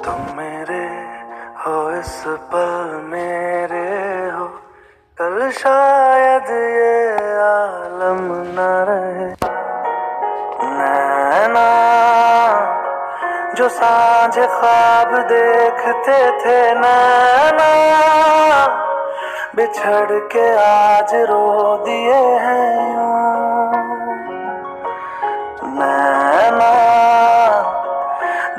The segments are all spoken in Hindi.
तुम मेरे हो इस पल मेरे हो, कल शायद ये आलम न रहे। नैना जो सांझ ख्वाब देखते थे, नैना बिछड़ के आज रो दिए हैं यूं। नैना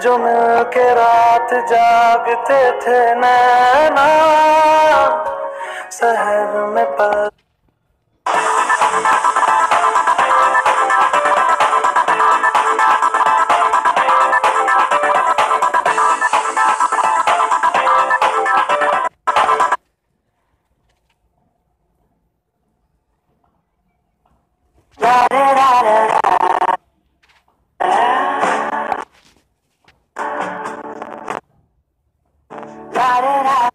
जो मिल के रात जागते थे, नैना शहर में पल la